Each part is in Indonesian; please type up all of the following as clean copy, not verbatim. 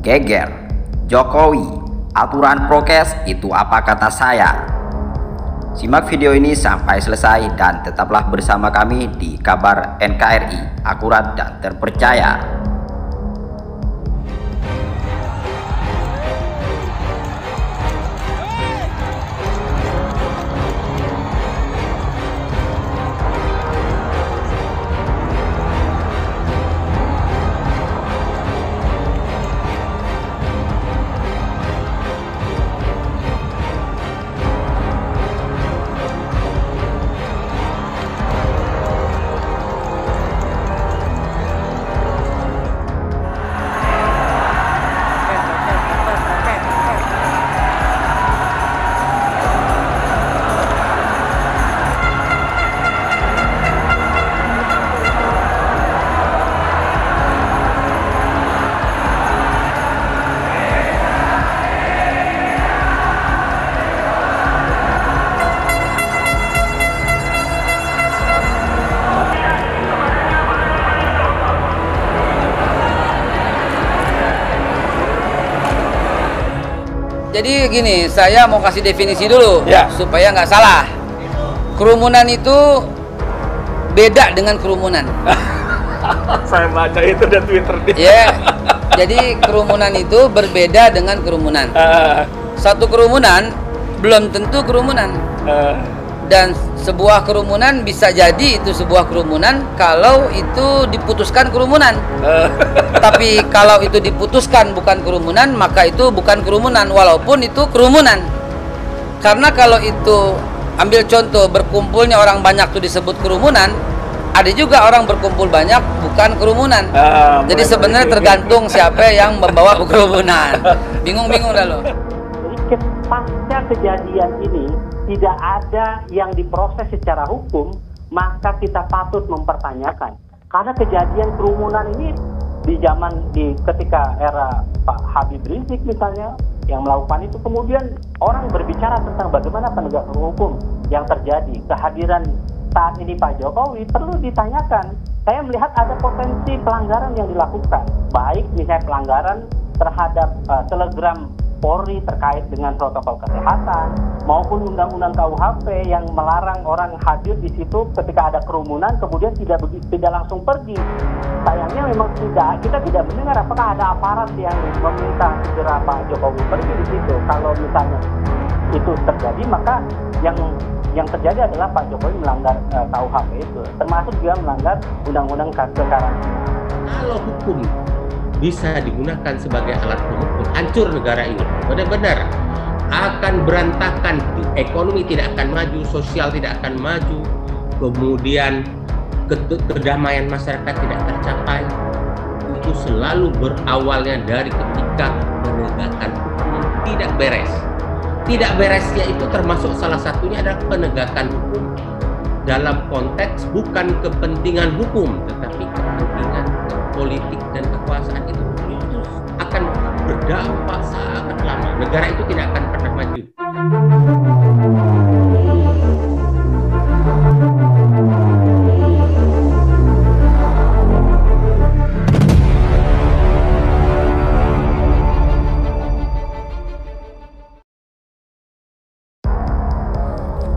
Geger, Jokowi, aturan prokes itu apa kata saya? Simak video ini sampai selesai dan tetaplah bersama kami di Kabar NKRI, akurat dan terpercaya. Jadi gini, saya mau kasih definisi dulu ya, supaya nggak salah. Kerumunan itu beda dengan kerumunan. Saya baca itu di Twitter dia. Ya, jadi kerumunan itu berbeda dengan kerumunan. Satu kerumunan belum tentu kerumunan. Dan sebuah kerumunan bisa jadi itu sebuah kerumunan kalau itu diputuskan kerumunan. Tapi kalau itu diputuskan bukan kerumunan, maka itu bukan kerumunan walaupun itu kerumunan. Karena kalau itu, ambil contoh, berkumpulnya orang banyak itu disebut kerumunan, ada juga orang berkumpul banyak bukan kerumunan. Jadi sebenarnya tergantung siapa yang membawa kerumunan. Bingung-bingung dah lo. Jadi pasca kejadian ini tidak ada yang diproses secara hukum, maka kita patut mempertanyakan. Karena kejadian kerumunan ini ketika era Pak Habib Rizik misalnya yang melakukan itu, kemudian orang berbicara tentang bagaimana penegakan hukum yang terjadi. Kehadiran saat ini Pak Jokowi perlu ditanyakan. Saya melihat ada potensi pelanggaran yang dilakukan, baik misalnya pelanggaran terhadap telegram Polri terkait dengan protokol kesehatan maupun undang-undang KUHP yang melarang orang hadir di situ ketika ada kerumunan kemudian tidak langsung pergi. Sayangnya memang kita tidak mendengar apakah ada aparat yang meminta segera Pak Jokowi pergi di situ. Kalau misalnya itu terjadi, maka yang terjadi adalah Pak Jokowi melanggar KUHP itu, termasuk juga melanggar undang-undang kekarantinaan. Kalau hukum bisa digunakan sebagai alat pemukul, hancur negara ini. Benar-benar akan berantakan, ekonomi tidak akan maju, sosial tidak akan maju, kemudian kedamaian masyarakat tidak tercapai. Itu selalu berawalnya dari ketika penegakan hukum tidak beres. Tidak beresnya itu termasuk salah satunya adalah penegakan hukum dalam konteks bukan kepentingan hukum, tetapi kepentingan politik dan kekuasaan itu akan berdampak sangat lama. Negara itu tidak akan pernah maju.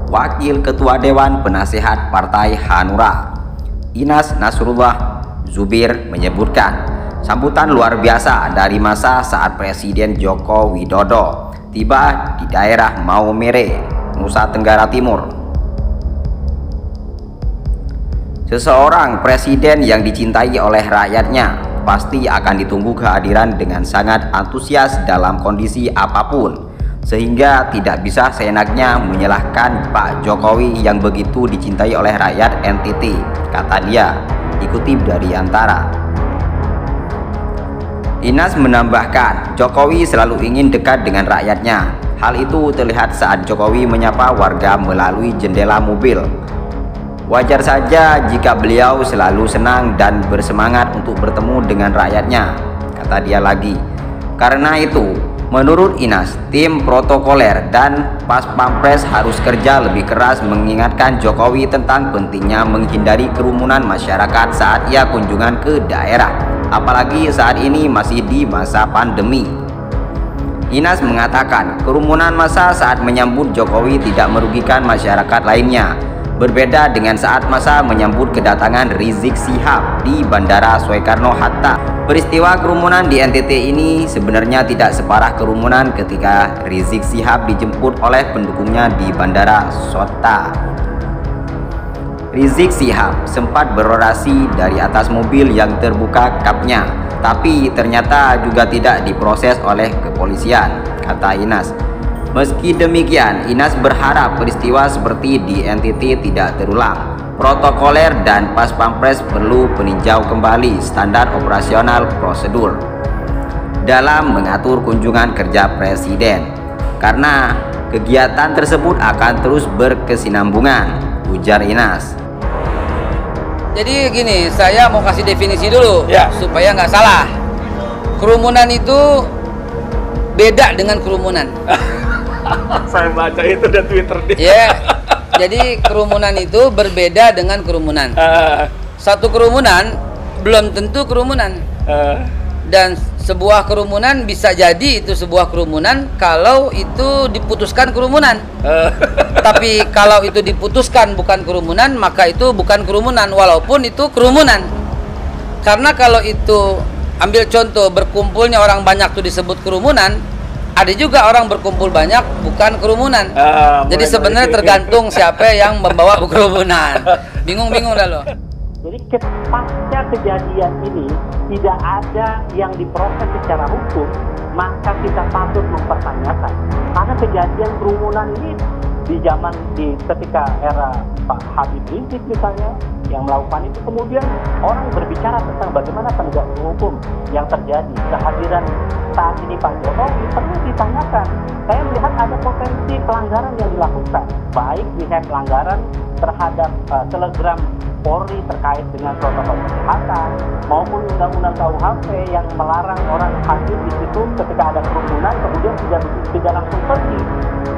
Wakil Ketua Dewan Penasehat Partai Hanura, Inas Nasrullah Zubir menyebutkan sambutan luar biasa dari masa saat Presiden Joko Widodo tiba di daerah Maumere, Nusa Tenggara Timur. Seseorang presiden yang dicintai oleh rakyatnya pasti akan ditunggu kehadiran dengan sangat antusias dalam kondisi apapun, sehingga tidak bisa seenaknya menyalahkan Pak Jokowi yang begitu dicintai oleh rakyat NTT, kata dia, dikutip dari Antara. Inas menambahkan, Jokowi selalu ingin dekat dengan rakyatnya. Hal itu terlihat saat Jokowi menyapa warga melalui jendela mobil. Wajar saja jika beliau selalu senang dan bersemangat untuk bertemu dengan rakyatnya, kata dia lagi. Karena itu, menurut Inas, tim protokoler dan Pas Pampres harus kerja lebih keras mengingatkan Jokowi tentang pentingnya menghindari kerumunan masyarakat saat ia kunjungan ke daerah. apalagi saat ini masih di masa pandemi. Inas mengatakan kerumunan massa saat menyambut Jokowi tidak merugikan masyarakat lainnya, berbeda dengan saat massa menyambut kedatangan Rizik Syihab di Bandara Soekarno-Hatta. Peristiwa kerumunan di NTT ini sebenarnya tidak separah kerumunan ketika Rizik Syihab dijemput oleh pendukungnya di Bandara Sota. Rizik Syihab sempat berorasi dari atas mobil yang terbuka kapnya, tapi ternyata juga tidak diproses oleh kepolisian, kata Inas. Meski demikian, Inas berharap peristiwa seperti di NTT tidak terulang. Protokoler dan Pas Pampres perlu meninjau kembali standar operasional prosedur dalam mengatur kunjungan kerja presiden, karena kegiatan tersebut akan terus berkesinambungan, ujar Inas. Jadi gini, saya mau kasih definisi dulu Ya. supaya nggak salah. Kerumunan itu beda dengan kerumunan. Saya baca itu di Twitter dia. Ya, jadi kerumunan itu berbeda dengan kerumunan. Satu kerumunan belum tentu kerumunan. Dan sebuah kerumunan bisa jadi itu sebuah kerumunan kalau itu diputuskan kerumunan. Tapi kalau itu diputuskan bukan kerumunan, maka itu bukan kerumunan walaupun itu kerumunan. Karena kalau itu, ambil contoh berkumpulnya orang banyak itu disebut kerumunan, ada juga orang berkumpul banyak bukan kerumunan. Jadi sebenarnya tergantung siapa yang membawa kerumunan. Bingung-bingung dah lo. Jadi pasca kejadian ini tidak ada yang diproses secara hukum, maka kita patut mempertanyakan. Karena kejadian kerumunan ini ketika era Pak Habib Rizik misalnya yang melakukan itu, kemudian orang berbicara tentang bagaimana penegakan hukum yang terjadi. Kehadiran saat ini Pak Jokowi perlu ditanyakan. Saya melihat ada potensi pelanggaran yang dilakukan, baik misalnya pelanggaran terhadap telegram Polri terkait dengan protokol kesehatan maupun undang-undang KUHP yang melarang orang hadir di situ ketika ada kerumunan kemudian tidak langsung pergi.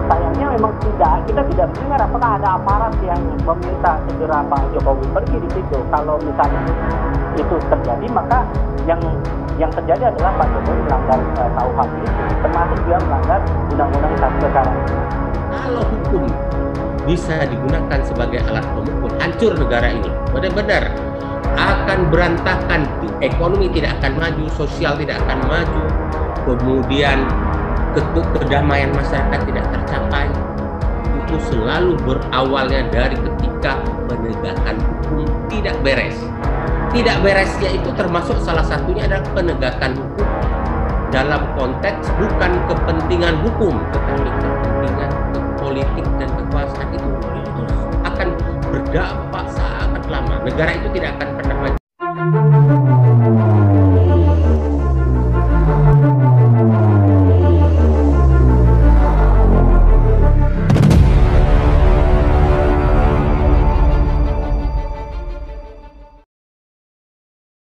Sayangnya memang kita tidak mendengar apakah ada aparat yang meminta segera Pak Jokowi pergi di situ. Kalau misalnya itu terjadi, maka yang terjadi adalah Pak Jokowi melanggar KUHP itu, termasuk dia melanggar undang-undang sekarang. Kalau hukum bisa digunakan sebagai alat pemukul, hancur negara ini. Benar-benar akan berantakan. Ekonomi tidak akan maju, sosial tidak akan maju, kemudian kedamaian masyarakat tidak tercapai. Itu selalu berawalnya dari ketika penegakan hukum tidak beres. Tidak beresnya itu termasuk salah satunya adalah penegakan hukum dalam konteks bukan kepentingan hukum, tetapi kepentingan politik dan kekuasaan itu akan berdampak sangat lama. Negara itu tidak akan pernah maju.